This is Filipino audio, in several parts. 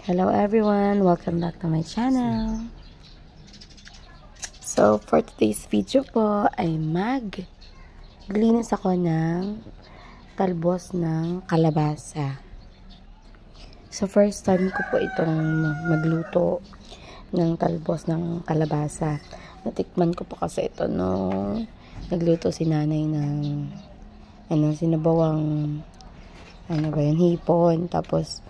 Hello everyone! Welcome back to my channel. So, for today's video po ay maglinis ako ng talbos ng kalabasa. So, first time ko po itong magluto ng talbos ng kalabasa. Natikman ko po kasi ito nung nagluto si nanay ng sinabawang hipon. Tapos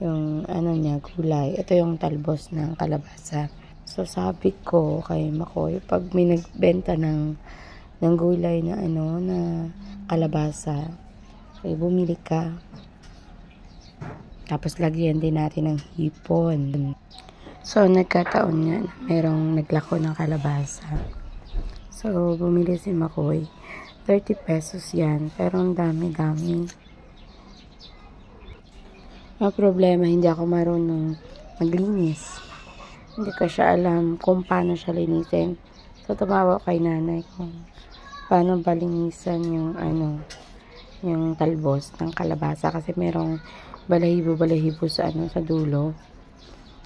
yung niya, gulay. Ito yung talbos ng kalabasa. So, sabi ko kay Makoy, pag may nagbenta ng gulay na na kalabasa, ay bumili ka. Tapos, lagyan din natin ng hipon. So, nagkataon nga na merong naglako ng kalabasa. So, bumili si Makoy. 30 pesos yan. Pero ang dami-dami. Ang problema, hindi ako marunong maglinis. Hindi ko siya alam kung paano siya linisin. So, tumawag kay nanay kung paano balinisan yung talbos ng kalabasa. Kasi merong balahibo sa dulo.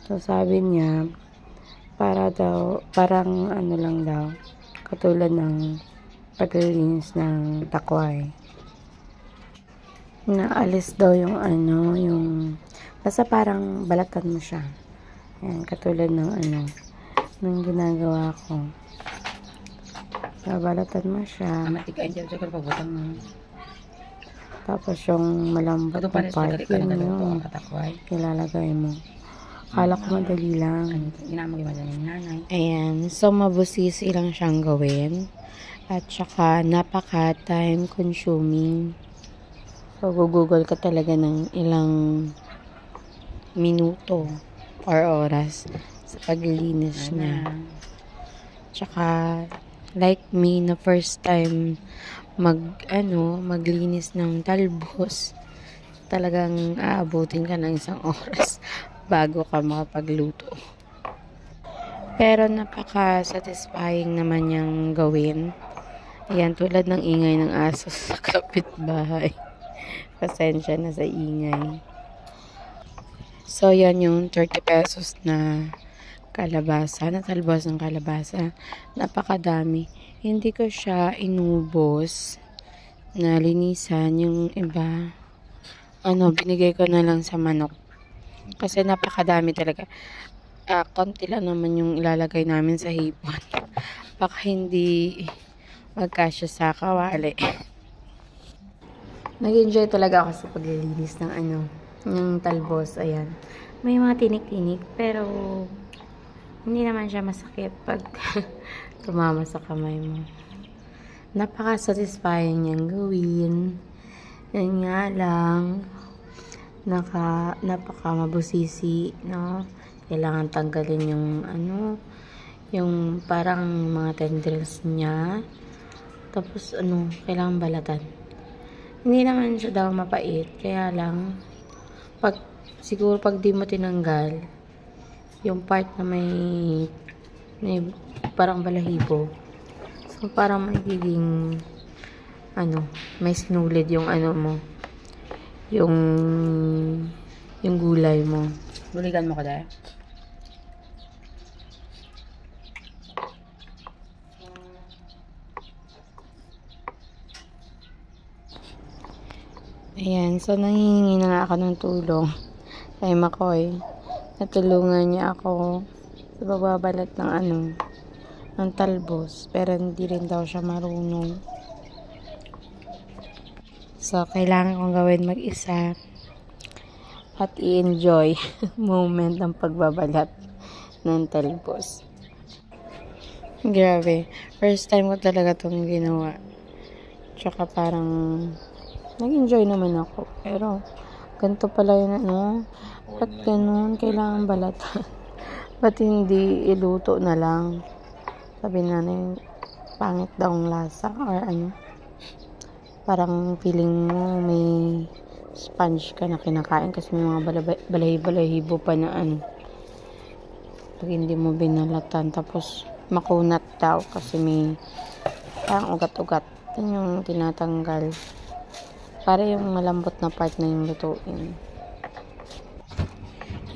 So, sabi niya, parang lang daw, katulad ng paglilinis ng takway. Naalis daw yung basta parang balatan mo siya. Ayan, katulad ng ng ginagawa ko. Balatan mo siya. Matikain dyan sa pagpaputang mo. Tapos yung malambot na part, yun yung ilalagay mo. Kala ko madali lang. Ginamag yung madali nanay. Ayan, so mabusisi lang siyang gawin. At saka napaka-time consuming. So, google ka talaga ng ilang minuto or oras sa paglilinis niya. Tsaka, like me, na first time maglinis ng talbos, talagang aabutin ka ng isang oras bago ka makapagluto. Pero napaka-satisfying naman niyang gawin. Ayan, tulad ng ingay ng aso sa kapitbahay. Pasensya na sa ingay. So, yan yung 30 pesos na kalabasa, na talbos ng kalabasa. Napakadami. Hindi ko siya inubos na linisan. Yung iba, binigay ko na lang sa manok. Kasi napakadami talaga. Konti lang naman yung ilalagay namin sa hipon. Baka hindi magkasya sa kawali. Nag-enjoy talaga ako sa paglilinis ng talbos. Ayan. May mga tinik-tinik, pero hindi naman siya masakit pag tumama sa kamay mo. Napaka-satisfying niyang gawin. Yan nga lang, napaka-mabusisi, no? Kailangan tanggalin yung parang mga tendrils niya. Tapos, kailangan balatan. Hindi naman siya daw mapait. Kaya lang, siguro pag di mo tinanggal, yung part na may parang balahibo. So, parang magiging, may sinulid yung mo. Yung gulay mo. Buligan mo ko dahil. Ayan, so nanghihingi na nga ako ng tulong kay Makoy. Natulungan niya ako sa pagbabalat ng talbos, pero hindi rin daw siya marunong. So, kailangan kong gawin mag-isa at i-enjoy moment ng pagbabalat ng talbos. Grabe, first time ko talaga itong ginawa. Tsaka parang nag-enjoy naman ako. Pero, ganito pala yun, ba't ganun? Kailangan balatan. Ba't hindi iluto na lang? Sabi nanay, pangit daw ang lasa. Or parang feeling mo may sponge ka na kinakain kasi may mga balahibo pa na pag hindi mo binalatan. Tapos, makunat daw kasi may parang ugat-ugat. Yun yung tinatanggal. Para yung malambot na part na yung lutuin.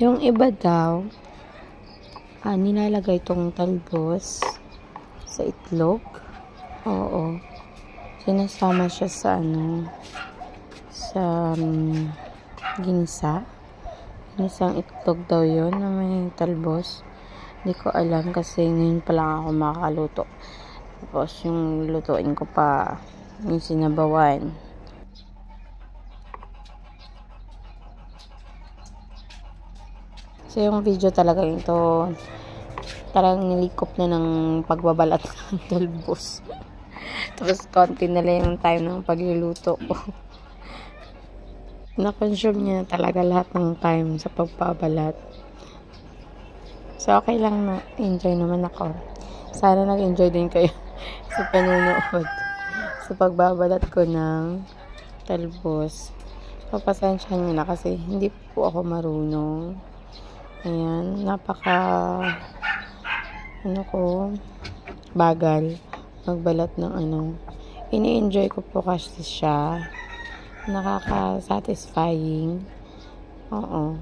Yung iba daw, nilalagay tong talbos sa itlog. Oo. Sinasama siya sa sa ginisa. Ginisang itlog daw yun na may talbos. Hindi ko alam kasi ngayon pa lang ako makakaluto. Tapos yung lutuin ko pa yung sinabawan. So yung video talaga ito, parang nilikop na ng pagbabalat ng talbos. Tapos konti na lang yung time ng pagluluto ko. Na-consume niya talaga lahat ng time sa pagbabalat. So, okay lang na. Enjoy naman ako. Sana nag-enjoy din kayo sa panunood. Sa pagbabalat ko ng talbos. So, pasensya nyo na kasi hindi po ako marunong. Ayan. Bagal. Magbalat ng ini-enjoy ko po kasi siya. Nakaka-satisfying. Oo.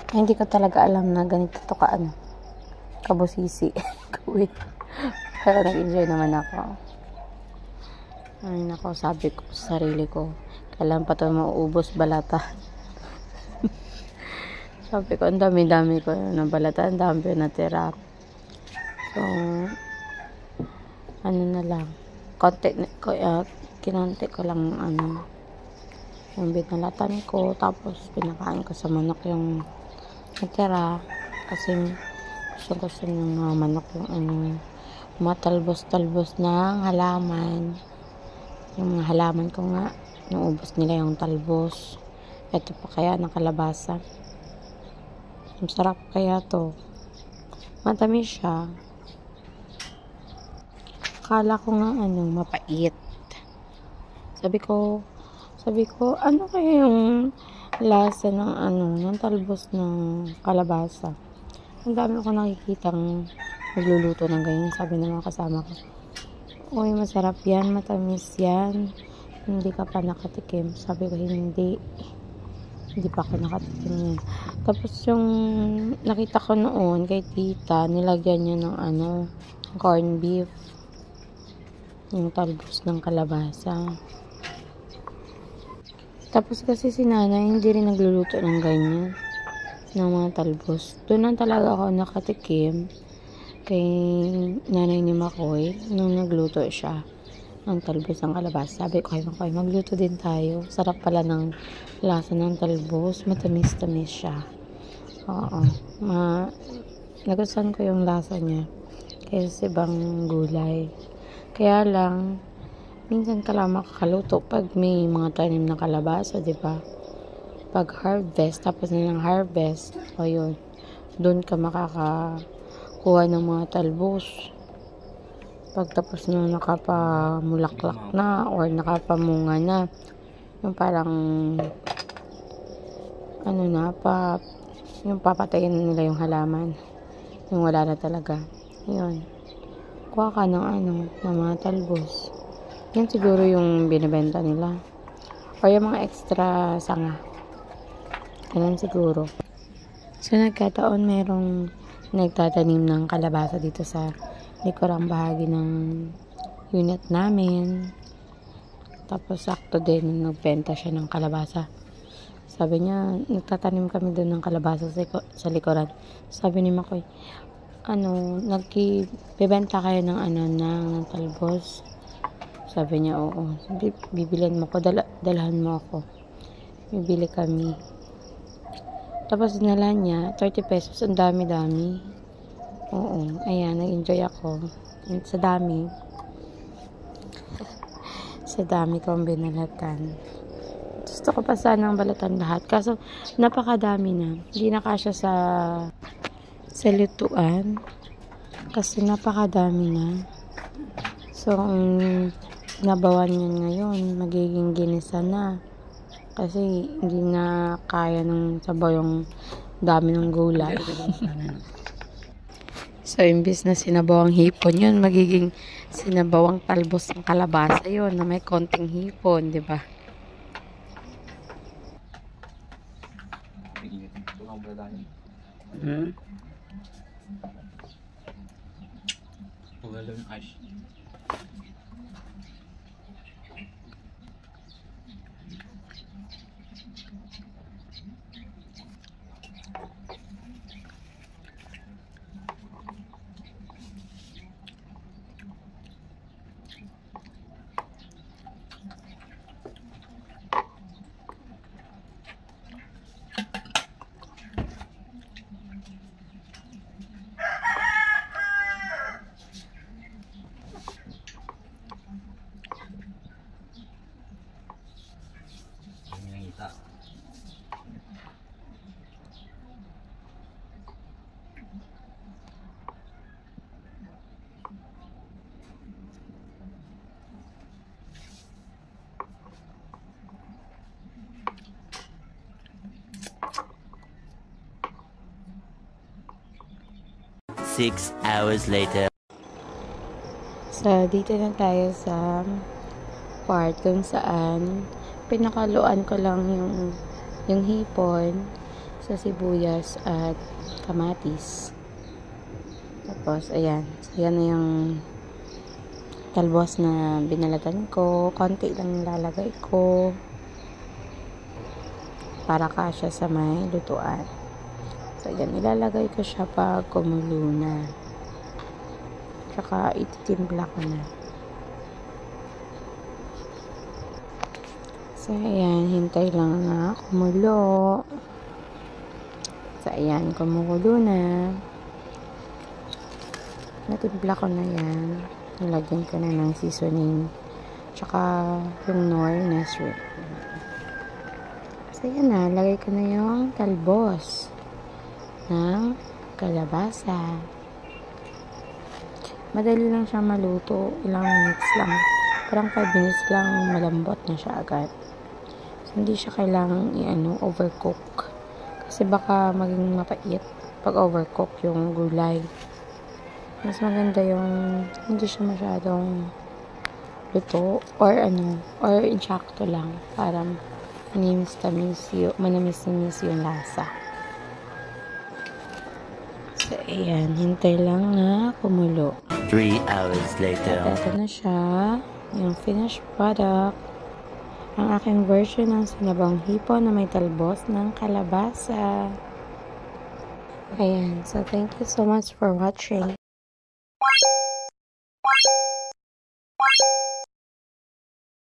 Hindi ko talaga alam na ganito to kabusisi. Gawin. Pero nag-enjoy naman ako. Ay nako, sabi ko sa sarili ko, kailan pa ito mauubos balata. Sabi ko, ang dami-dami ko na balata, ang dami ko natira. So, na lang. Kinonti ko lang yung binalatan ko, tapos pinakain ko sa manok yung natira kasi gusto ng manok yung matalbos-talbos ng halaman. Yung mga halaman ko nga naubos nila yung talbos. Ito pa kaya ng kalabasa. Masarap kaya to. Matamis siya. Akala ko nga mapait. Sabi ko ano kaya yung lasa ng talbos ng kalabasa. Ang dami ko nakikitang nagluluto ng ganyan. Sabi ng mga kasama ko, uy, masarap yan, matamis yan. Hindi ka pa nakatikim. Sabi ko, hindi pa ako nakatikim yan. Tapos yung nakita ko noon kay tita, nilagyan niya ng corned beef. Yung talbos ng kalabasa. Tapos kasi si nanay hindi rin nagluluto ng ganyan, ng mga talbos. Doon lang talaga ako nakatikim kay nanay ni Makoy nung nagluto siya ng talbos ng kalabasa. Sabi ko kay Makoy, magluto din tayo. Sarap pala ng lasa ng talbos. Matamis-tamis siya. Oo. Nagustuhan ko yung lasa niya kaysa ibang gulay. Kaya lang, minsan ka lang makakaluto pag may mga tanim na kalabasa, di ba? Pag harvest, tapos na ng harvest, o yun, doon ka makakakuha ng mga talbos. Pag tapos na nakapamulaklak na, or nakapamunga na, yung parang, yung papatayin nila yung halaman. Yung wala na talaga. Yun. Kuha ka ng mga talbos. Yan siguro yung binibenta nila. O yung mga extra sanga. Ganun siguro. So, nagkataon merong nagtatanim ng kalabasa dito sa likurang bahagi ng unit namin. Tapos, sakto din nagbenta siya ng kalabasa. Sabi niya, nagtatanim kami doon ng kalabasa sa likuran. Sabi ni Makoy, bibenta kayo ng talbos? Sabi niya, oo. Bibilin mo ko, dalahan mo ako. Bibili kami. Tapos dinala niya, 30 pesos. Ang dami-dami. Oo. Ayan, nag-enjoy ako. Sa dami. Sa dami kong binalatan. Gusto ko pa sanang balatan lahat. Kaso, napakadami na. Hindi na kasya sa lutuan. Kasi napakadami na. So, nabawan yan ngayon, magiging ginisa na. Kasi hindi na kaya ng sabaw yung dami ng gulay. So, imbis na sinabawang hipon yun, magiging sinabawang talbos ng kalabasa yun na may konting hipon, di ba? Hmm? Pagalaw yung ice. Kita. 6 hours later. So, dito na tayo sa part kung saan pinakaluan ko lang yung hipon sa sibuyas at kamatis. Tapos, ayan. So, yan na yung talbos na binalatan ko. Konti lang lalagay ko para kasya sa may lutuan. So, ayan. Ilalagay ko siya pag kumulo na. Tsaka, ititimpla ko na. So, ayan. Hintay lang na kumulo. So, ayan. Kumukulo na. Natimpla ko na yan. Nilagyan ko na ng seasoning. Tsaka, yung Knorr na shrimp. So, ayan na. Lagay ko na yung talbos ng kalabasa. Madali lang siya maluto. Ilang minutes lang. Parang 5 minutes lang malambot na siya agad. So, hindi siya kailangang overcook. Kasi baka maging mapait pag overcook yung gulay. Mas maganda yung hindi siya masyadong luto or insakto lang para manamis yung lasa. So, ayan. Hintay lang na kumulo. 3 hours later. At ito na siya. Yung finished product. Ang aking version ng sinabang hipon na may talbos ng kalabasa. Ayan. So, thank you so much for watching.